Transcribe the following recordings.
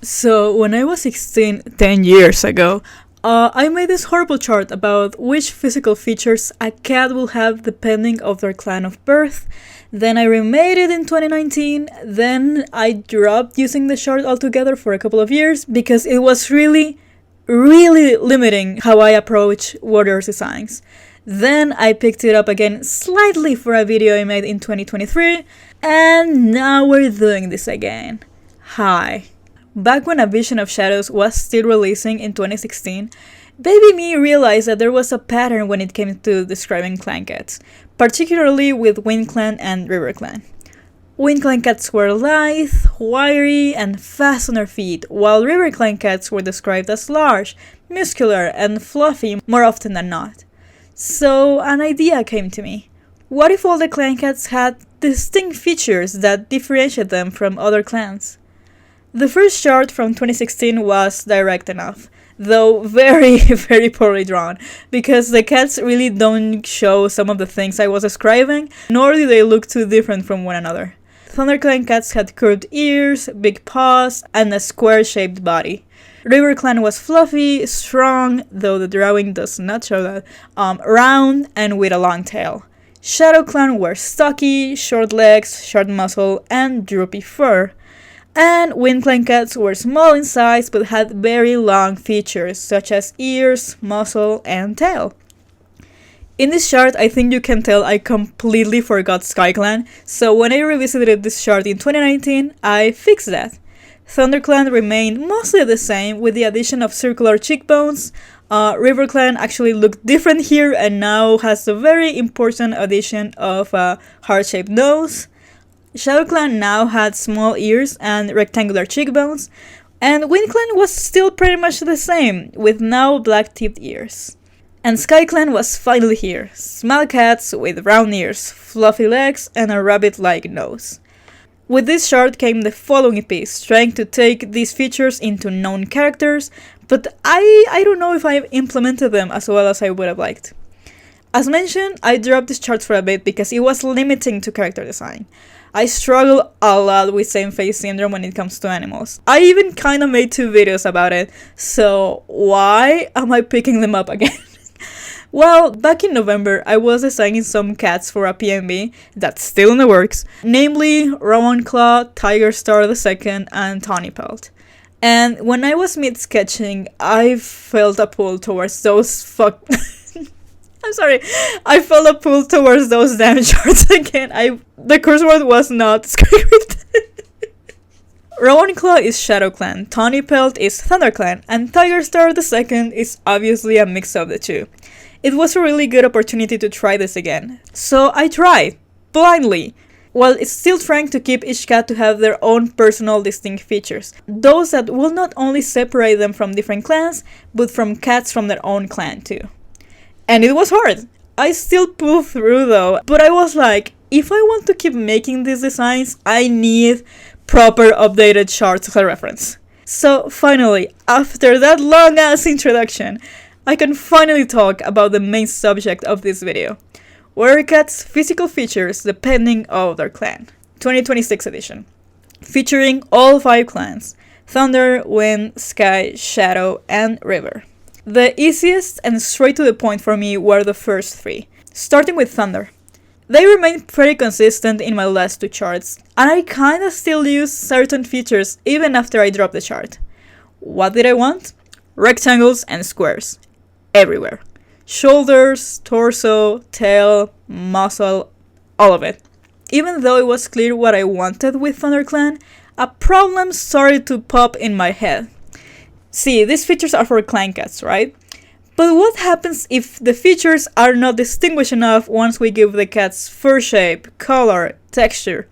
So, when I was 16, 10 years ago, I made this horrible chart about which physical features a cat will have depending on their clan of birth. Then I remade it in 2019, then I dropped using the chart altogether for a couple of years because it was really limiting how I approach water designs. Then I picked it up again slightly for a video I made in 2023, and now we're doing this again. Hi. Back when A Vision of Shadows was still releasing in 2016, baby me realized that there was a pattern when it came to describing clan cats, particularly with Wind Clan and River Clan. Wind Clan cats were lithe, wiry, and fast on their feet, while River Clan cats were described as large, muscular, and fluffy more often than not. So an idea came to me. What if all the clan cats had distinct features that differentiate them from other clans? The first chart from 2016 was direct enough, though very poorly drawn, because the cats really don't show some of the things I was describing, nor do they look too different from one another. ThunderClan cats had curved ears, big paws, and a square-shaped body. River Clan was fluffy, strong, though the drawing does not show that, round, and with a long tail. Shadow Clan were stocky, short legs, short muscle, and droopy fur. And Wind Clan cats were small in size but had very long features such as ears, muscle, and tail. In this chart, I think you can tell I completely forgot Sky Clan, so when I revisited this chart in 2019, I fixed that. Thunder Clan remained mostly the same with the addition of circular cheekbones. River Clan actually looked different here and now has a very important addition of a heart-shaped nose. Shadow Clan now had small ears and rectangular cheekbones, and Wind Clan was still pretty much the same, with now black-tipped ears. And Sky Clan was finally here, small cats with round ears, fluffy legs, and a rabbit-like nose. With this chart came the following piece, trying to take these features into known characters, but I don't know if I implemented them as well as I would have liked. As mentioned, I dropped this chart for a bit because it was limiting to character design. I struggle a lot with same face syndrome when it comes to animals. I even kinda made 2 videos about it, so why am I picking them up again? Well, back in November, I was designing some cats for a PNB that's still in the works, namely Rowan Claw, Tiger Star II, and Tawny Pelt. And when I was mid-sketching, I felt a pull towards those I felt a pull towards those damn charts again. The curse word was not scripted. Rowan Claw is Shadow Clan, Tawny Pelt is Thunder Clan, and Tiger Star II is obviously a mix of the two. It was a really good opportunity to try this again. So I tried, blindly, while it's still trying to keep each cat to have their own personal distinct features. Those that will not only separate them from different clans, but from cats from their own clan too. And it was hard. I still pulled through though, but I was like, if I want to keep making these designs, I need proper updated charts as a reference. So finally, after that long ass introduction, I can finally talk about the main subject of this video. Warrior cats' physical features depending on their clan. 2026 edition. Featuring all 5 clans. Thunder, Wind, Sky, Shadow, and River. The easiest and straight to the point for me were the first 3, starting with Thunder. They remained pretty consistent in my last 2 charts, and I kinda still use certain features even after I dropped the chart. What did I want? Rectangles and squares. Everywhere. Shoulders, torso, tail, muscle, all of it. Even though it was clear what I wanted with Thunder Clan, a problem started to pop in my head. See, these features are for clan cats, right? But what happens if the features are not distinguished enough once we give the cats fur shape, color, texture?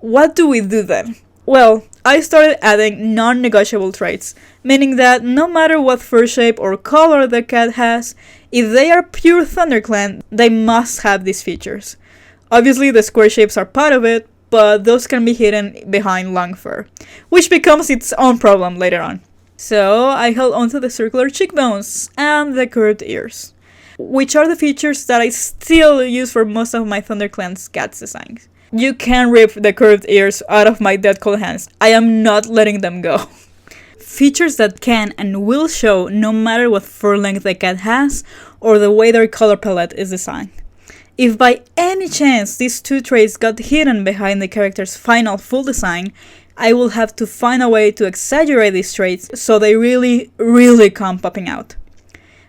What do we do then? Well, I started adding non-negotiable traits, meaning that no matter what fur shape or color the cat has, if they are pure Thunder Clan, they must have these features. Obviously, the square shapes are part of it, but those can be hidden behind long fur, which becomes its own problem later on. So I held onto the circular cheekbones and the curved ears, which are the features that I still use for most of my Thunder Clan's cats designs. You can rip the curved ears out of my dead cold hands. I am not letting them go. features that can and will show no matter what fur length the cat has or the way their color palette is designed. If by any chance these two traits got hidden behind the character's final full design, I will have to find a way to exaggerate these traits so they really, really come popping out.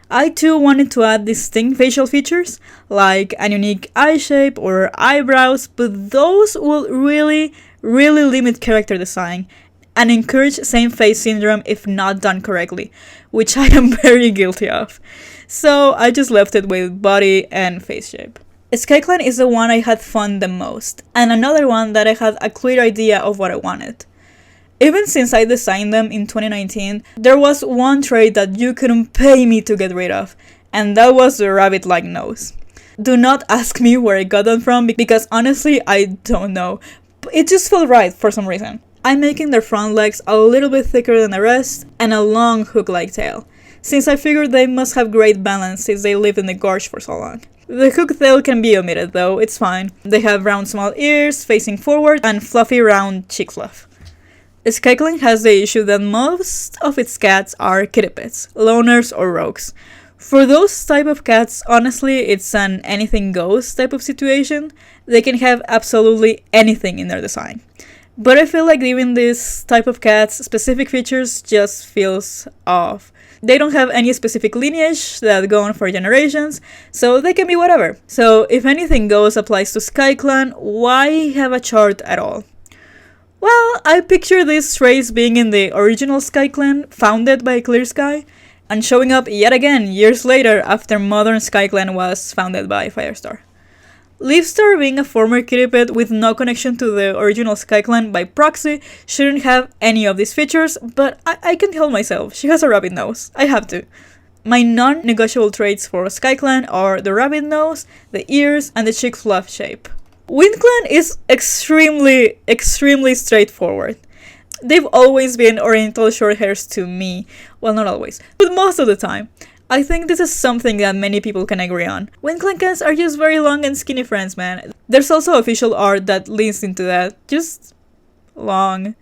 I too wanted to add distinct facial features, like a unique eye shape or eyebrows, but those will really limit character design and encourage same face syndrome if not done correctly, which I am very guilty of. So I just left it with body and face shape. SkyClan is the one I had fun the most, and another one that I had a clear idea of what I wanted. Even since I designed them in 2019, there was one trait that you couldn't pay me to get rid of, and that was the rabbit-like nose. Do not ask me where I got that from, because honestly, I don't know. It just felt right for some reason. I'm making their front legs a little bit thicker than the rest, and a long hook-like tail, since I figured they must have great balance since they lived in the gorge for so long. The hook tail can be omitted though, it's fine. They have round small ears facing forward and fluffy round cheek fluff. SkyClan has the issue that most of its cats are kitty pets, loners or rogues. For those type of cats, honestly, it's an anything goes type of situation. They can have absolutely anything in their design. But I feel like giving this type of cats specific features just feels off. They don't have any specific lineage that go on for generations, so they can be whatever. So if anything goes applies to SkyClan, why have a chart at all? Well, I picture these traits being in the original SkyClan, founded by Clear Sky, and showing up yet again years later after modern SkyClan was founded by Firestar. Leafstar, being a former kitty pet with no connection to the original SkyClan by proxy, shouldn't have any of these features, but I can't help myself. She has a rabbit nose. I have to. My non-negotiable traits for SkyClan are the rabbit nose, the ears, and the cheek fluff shape. WindClan is extremely straightforward. They've always been oriental short hairs to me. Well, not always, but most of the time. I think this is something that many people can agree on. WindClan cats are just very long and skinny friends, man. There's also official art that leans into that. Just long.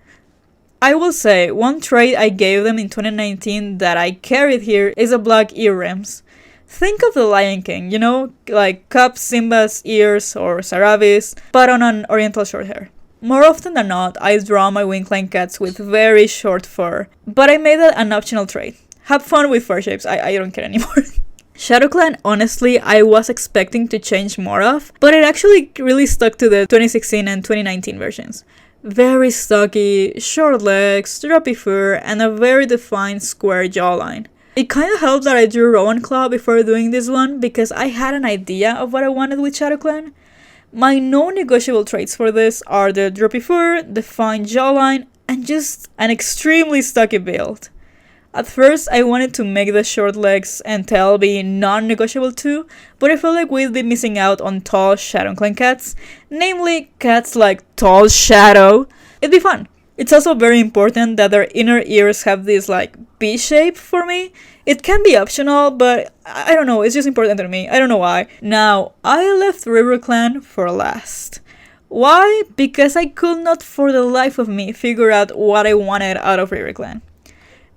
I will say, one trait I gave them in 2019 that I carried here is the black ear rims. Think of the Lion King, you know, like cup Simba's ears or Sarabi's, but on an oriental short hair. More often than not, I draw my WindClan cats with very short fur, but I made that an optional trait. Have fun with fur shapes, I don't care anymore. ShadowClan, honestly, I was expecting to change more of, but it actually really stuck to the 2016 and 2019 versions. Very stocky, short legs, droppy fur, and a very defined square jawline. It kind of helped that I drew Rowan Claw before doing this one because I had an idea of what I wanted with ShadowClan. My non-negotiable traits for this are the droopy fur, defined jawline, and just an extremely stocky build. At first, I wanted to make the short legs and tail be non-negotiable too, but I felt like we'd be missing out on tall ShadowClan cats, namely cats like Tall Shadow. It'd be fun. It's also very important that their inner ears have this like B shape for me. It can be optional, but I don't know, it's just important to me. I don't know why. Now, I left RiverClan for last. Why? Because I could not for the life of me figure out what I wanted out of RiverClan.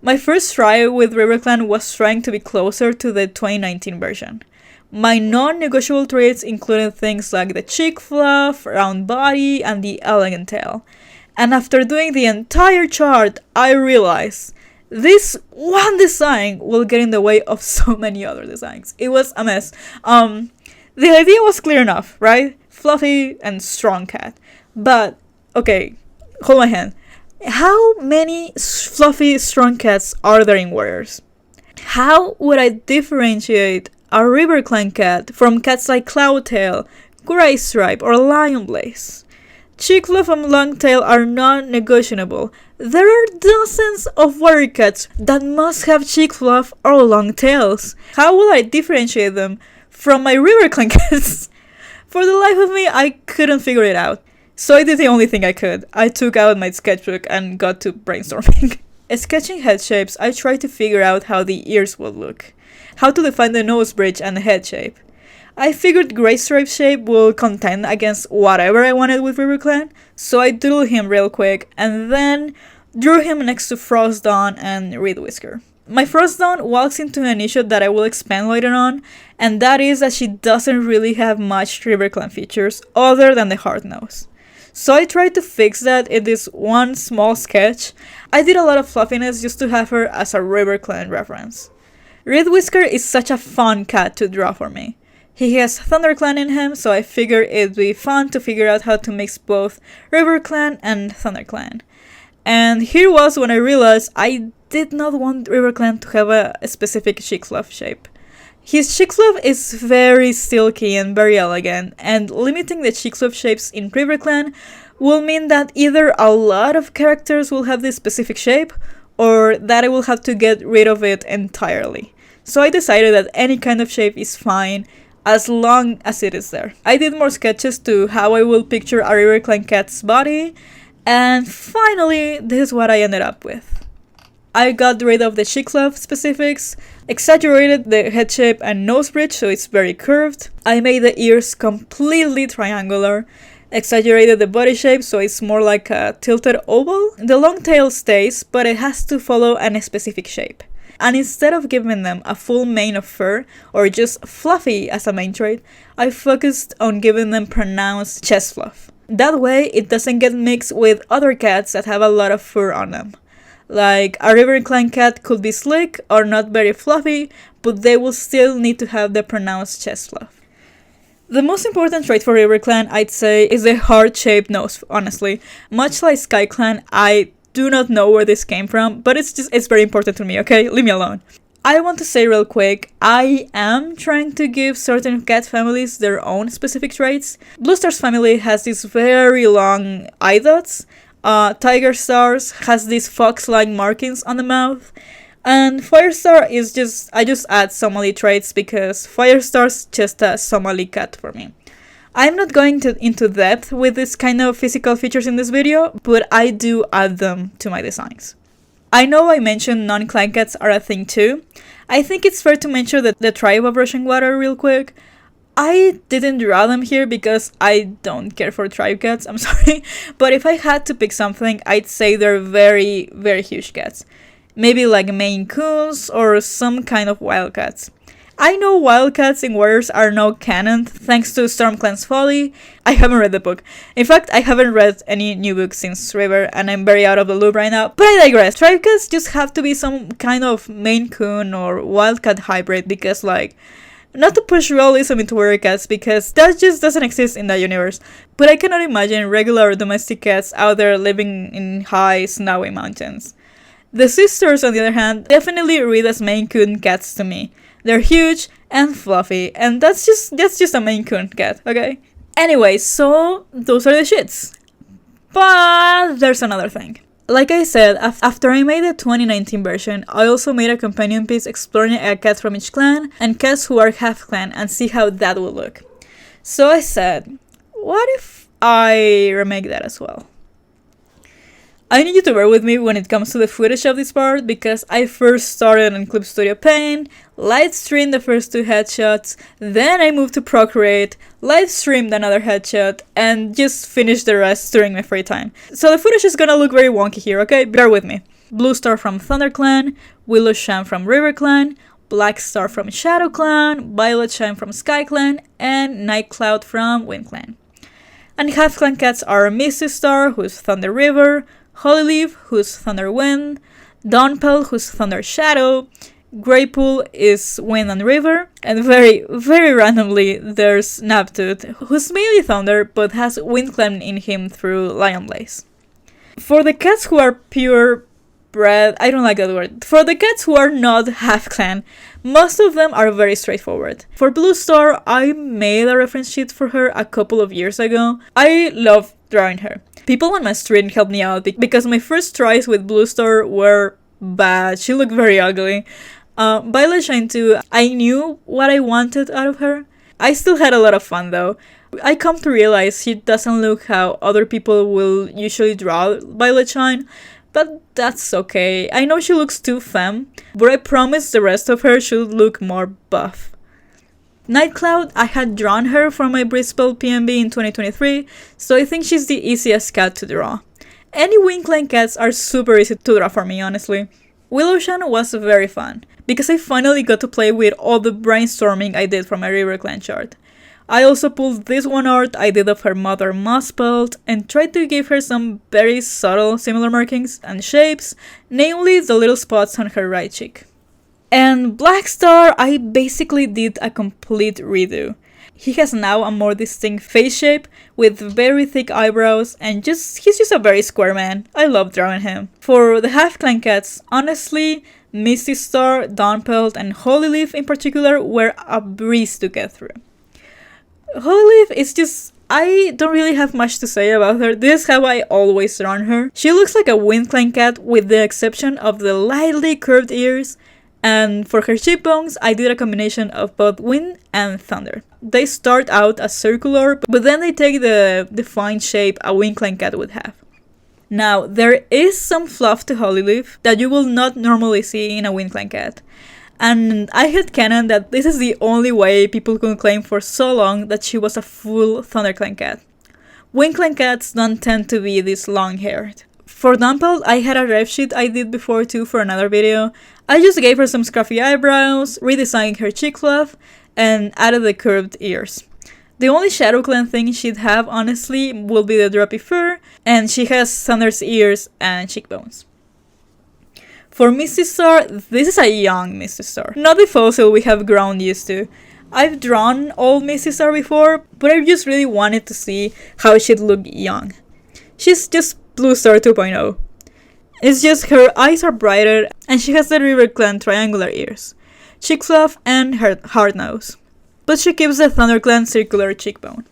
My first try with RiverClan was trying to be closer to the 2019 version. My non-negotiable traits included things like the cheek fluff, round body, and the elegant tail. And after doing the entire chart, I realized this one design will get in the way of so many other designs. It was a mess. The idea was clear enough, right? Fluffy and strong cat. But, okay, hold my hand. How many fluffy, strong cats are there in Warriors? How would I differentiate a RiverClan cat from cats like Cloudtail, Grey Stripe, or Lion Blaze? Cheek fluff and long tail are non-negotiable. There are dozens of warrior cats that must have cheek fluff or long tails. How will I differentiate them from my RiverClan cats? For the life of me, I couldn't figure it out. So I did the only thing I could. I took out my sketchbook and got to brainstorming. Sketching head shapes, I tried to figure out how the ears would look, how to define the nose bridge and the head shape. I figured Grey Stripe shape will contend against whatever I wanted with RiverClan, so I doodled him real quick, and then Drew him next to Frostdawn and Reed Whisker. My Frostdawn walks into an issue that I will expand later on, and that is that she doesn't really have much RiverClan features other than the hard nose. So I tried to fix that in this one small sketch. I did a lot of fluffiness just to have her as a RiverClan reference. Reed Whisker is such a fun cat to draw for me. He has ThunderClan in him, so I figured it'd be fun to figure out how to mix both RiverClan and ThunderClan. And here was when I realized I did not want RiverClan to have a specific Cheekfluff shape. His Cheekfluff is very silky and very elegant, and limiting the Cheekfluff shapes in RiverClan will mean that either a lot of characters will have this specific shape, or that I will have to get rid of it entirely. So I decided that any kind of shape is fine, as long as it is there. I did more sketches to how I will picture a RiverClan cat's body, and finally, this is what I ended up with. I got rid of the Cheekfluff specifics, exaggerated the head shape and nose bridge so it's very curved. I made the ears completely triangular, exaggerated the body shape so it's more like a tilted oval. The long tail stays, but it has to follow a specific shape. And instead of giving them a full mane of fur, or just fluffy as a main trait, I focused on giving them pronounced chest fluff. That way, it doesn't get mixed with other cats that have a lot of fur on them. Like, a RiverClan cat could be slick or not very fluffy, but they will still need to have the pronounced chest fluff. The most important trait for RiverClan, I'd say, is the heart-shaped nose, honestly. Much like SkyClan, I do not know where this came from, but it's very important to me, okay? Leave me alone. I want to say real quick, I am trying to give certain cat families their own specific traits. Bluestar's family has these very long eye dots. Tiger Stars has these fox-like markings on the mouth. And Firestar is I just add Somali traits because Firestar's just a Somali cat for me. I'm not going into depth with this kind of physical features in this video, but I do add them to my designs. I know I mentioned non-clan cats are a thing too. I think it's fair to mention that the tribe of Rushing Water real quick. I didn't draw them here because I don't care for tribe cats, I'm sorry. But if I had to pick something, I'd say they're very, very huge cats. Maybe like Maine Coons or some kind of wildcats. I know wildcats in Warriors are now canon thanks to StormClan's Folly. I haven't read the book. In fact, I haven't read any new books since River, and I'm very out of the loop right now. But I digress. Tribe cats just have to be some kind of Maine Coon or wildcat hybrid because, like, not to push realism into warrior cats because that just doesn't exist in that universe. But I cannot imagine regular domestic cats out there living in high, snowy mountains. The sisters, on the other hand, definitely read as Maine Coon cats to me. They're huge and fluffy, and that's just a Maine Coon cat, okay? Anyway, so those are the shits. But there's another thing. Like I said, after I made the 2019 version, I also made a companion piece exploring a cat from each clan and cats who are half clan and see how that would look. So I said, what if I remake that as well? I need you to bear with me when it comes to the footage of this part because I first started in Clip Studio Paint, live streamed the first 2 headshots, then I moved to Procreate, live streamed another headshot, and just finished the rest during my free time. So the footage is gonna look very wonky here, okay? Bear with me. Bluestar from ThunderClan, Willowshine from RiverClan, Blackstar from ShadowClan, Violetshine from SkyClan, and Nightcloud from WindClan. And half-clan cats are Misty Star, who's Thunder River, Holyleaf, who's Thunder Wind, Dawnpell, who's Thunder Shadow, Greypool is Wind and River, and very, very randomly there's Naptooth, who's mainly Thunder but has WindClan in him through Lionblaze. For the cats who are purebred, I don't like that word. For the cats who are not half-clan, most of them are very straightforward. For Bluestar, I made a reference sheet for her a couple of years ago. I love drawing her. People on my stream helped me out because my first tries with Bluestar were bad. She looked very ugly. Violetshine too, I knew what I wanted out of her. I still had a lot of fun though. I come to realize she doesn't look how other people will usually draw Violetshine, but that's okay. I know she looks too femme, but I promise the rest of her should look more buff. Nightcloud, I had drawn her for my Brisbane PMB in 2023, so I think she's the easiest cat to draw. Any Winkland cats are super easy to draw for me, honestly. Willowshan was very fun, because I finally got to play with all the brainstorming I did for my River Clan chart. I also pulled this one art I did of her mother Mossbelt and tried to give her some very subtle similar markings and shapes, namely the little spots on her right cheek. And Blackstar, I basically did a complete redo. He has now a more distinct face shape with very thick eyebrows and he's just a very square man. I love drawing him. For the half clan cats, honestly, Misty Star, Dawnpelt, and Holyleaf in particular were a breeze to get through. Holyleaf is just, I don't really have much to say about her. This is how I always drawn her. She looks like a Wind Clan cat with the exception of the lightly curved ears, and for her cheekbones I did a combination of both wind and thunder. They start out as circular, but then they take the defined shape a Wind Clan cat would have. Now, there is some fluff to Holyleaf that you will not normally see in a Wind Clan cat. And I had canon that this is the only way people could claim for so long that she was a full ThunderClan cat. Winkland cats don't tend to be this long-haired. For Dawnpelt, I had a ref sheet I did before too for another video. I just gave her some scruffy eyebrows, redesigned her cheek fluff, and added the curved ears. The only ShadowClan thing she'd have, honestly, will be the droppy fur, and she has Thunder's ears and cheekbones. For Misty Star, this is a young Misty Star, not the fossil we have grown used to. I've drawn old Misty Star before, but I just really wanted to see how she'd look young. She's just Blue Star 2.0. It's just her eyes are brighter, and she has the River Clan triangular ears, cheek fluff, and her hard nose. But she keeps the ThunderClan circular cheekbone.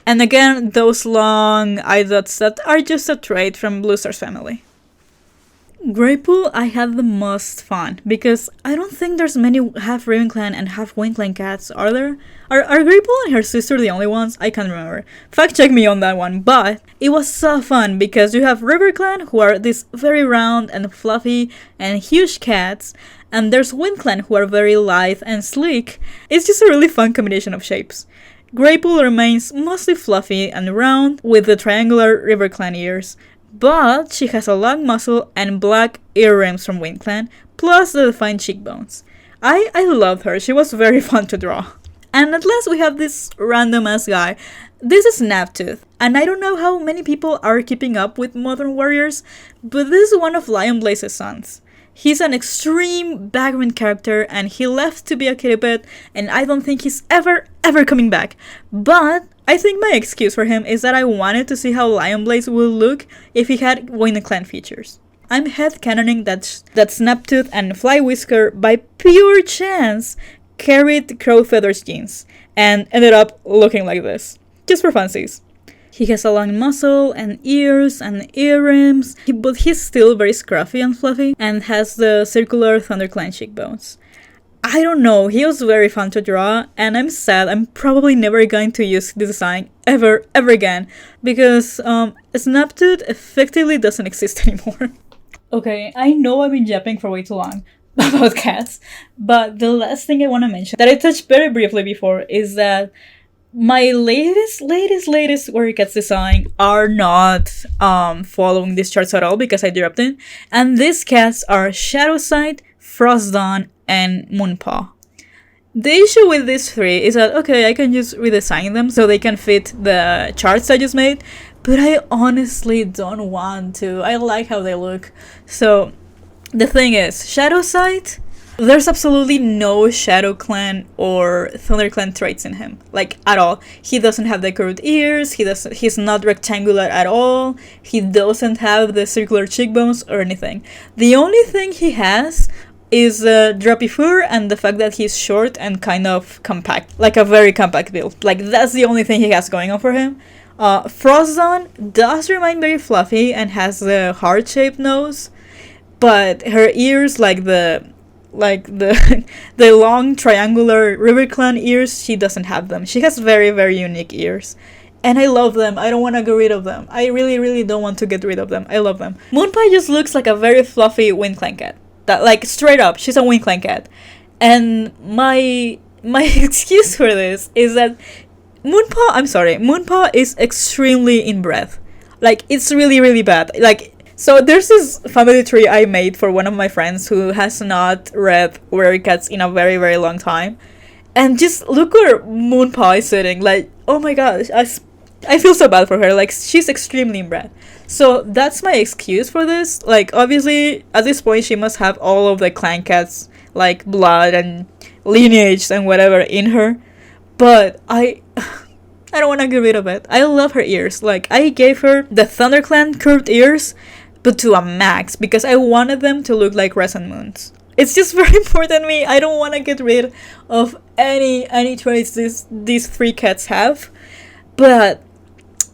And again, those long eye dots that are just a trait from Blue Star's family. Greypool, I had the most fun, because I don't think there's many half Ravenclan and half Winkland cats, are there? Are Greypool and her sister the only ones? I can't remember. Fact check me on that one, but it was so fun, because you have RiverClan, who are these very round and fluffy and huge cats, and there's WindClan, who are very lithe and sleek. It's just a really fun combination of shapes. Greypool remains mostly fluffy and round, with the triangular RiverClan ears, but she has a long muzzle and black ear rims from WindClan, plus the defined cheekbones. I loved her, she was very fun to draw. And at last we have this random ass guy. This is Snaptooth, and I don't know how many people are keeping up with Modern Warriors, but this is one of Lion Blaze's sons. He's an extreme background character, and he left to be a kitty pet, and I don't think he's ever coming back. But I think my excuse for him is that I wanted to see how Lion Blaze would look if he had Wind Clan features. I'm headcanoning that Snaptooth and Fly Whisker, by pure chance, carried Crow Feathers genes, and ended up looking like this. Just for funsies. He has a long muzzle and ears and ear rims, but he's still very scruffy and fluffy, and has the circular ThunderClan cheekbones. I don't know, he was very fun to draw, and I'm sad I'm probably never going to use this design ever again, because Snaptooth effectively doesn't exist anymore. Okay, I know I've been yapping for way too long about cats, but the last thing I want to mention that I touched very briefly before is that my latest Warrior Cats design are not following these charts at all because I dropped it, and these cats are Shadowsight, Frostdawn, and Moonpaw. The issue with these three is that, okay, I can just redesign them so they can fit the charts I just made, but I honestly don't want to. I like how they look. So the thing is, Shadowsight, there's absolutely no ShadowClan or ThunderClan traits in him, like at all. He doesn't have the curved ears, he's not rectangular at all, he doesn't have the circular cheekbones or anything. The only thing he has is droppy fur and the fact that he's short and kind of compact, like a very compact build. Like, that's the only thing he has going on for him. Frostdawn does remain very fluffy and has the heart-shaped nose, but her ears, like the long triangular RiverClan ears, she doesn't have them. She has very unique ears, and I love them. I don't want to get rid of them. I really don't want to get rid of them. I love them. Moonpie just looks like a very fluffy WindClan cat. That, like, straight up, she's a WindClan cat. And my excuse for this is that Moonpaw is extremely inbred. Like, it's really, really bad. Like, so there's this family tree I made for one of my friends who has not read Where Cats in a very, very long time. And just look where Moon Pie is sitting. Like, oh my gosh, I feel so bad for her. Like, she's extremely inbred. So that's my excuse for this. Like, obviously, at this point, she must have all of the clan cats, like, blood and lineage and whatever in her. But I don't want to get rid of it. I love her ears. Like, I gave her the ThunderClan curved ears, but to a max, because I wanted them to look like Crescent Moons. It's just very important to me. I don't want to get rid of any traits these three cats have. But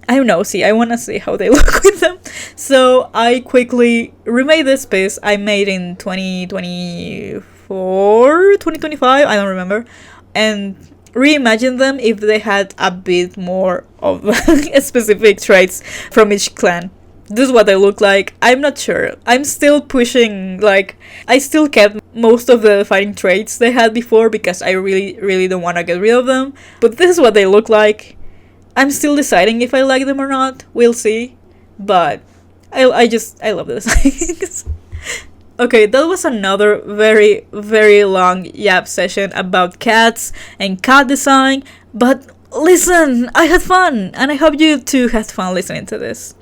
I'm nosy. I want to see how they look with them. So I quickly remade this piece I made in 2024, 2025, I don't remember. And reimagine them if they had a bit more of specific traits from each clan. This is what they look like. I'm not sure. I'm still pushing, like, I still kept most of the fighting traits they had before because I really, really don't want to get rid of them. But this is what they look like. I'm still deciding if I like them or not. We'll see. But I love this. Okay, that was another very, very long yap session about cats and cat design. But listen, I had fun, and I hope you too had fun listening to this.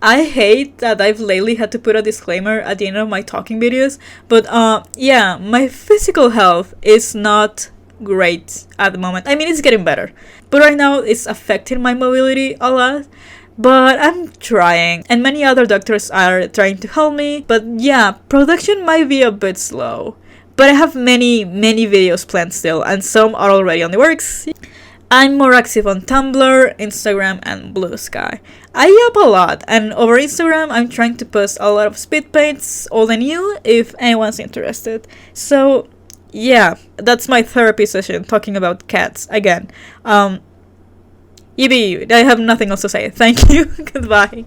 I hate that I've lately had to put a disclaimer at the end of my talking videos, but yeah, my physical health is not great at the moment. I mean, it's getting better, but right now it's affecting my mobility a lot. But I'm trying, and many other doctors are trying to help me. But yeah, production might be a bit slow. But I have many videos planned still, and some are already on the works. I'm more active on Tumblr, Instagram, and bluesky. I yap a lot, and over Instagram I'm trying to post a lot of speed paints, old and new, if anyone's interested. So yeah, that's my therapy session talking about cats again. I have nothing else to say. Thank you. Goodbye.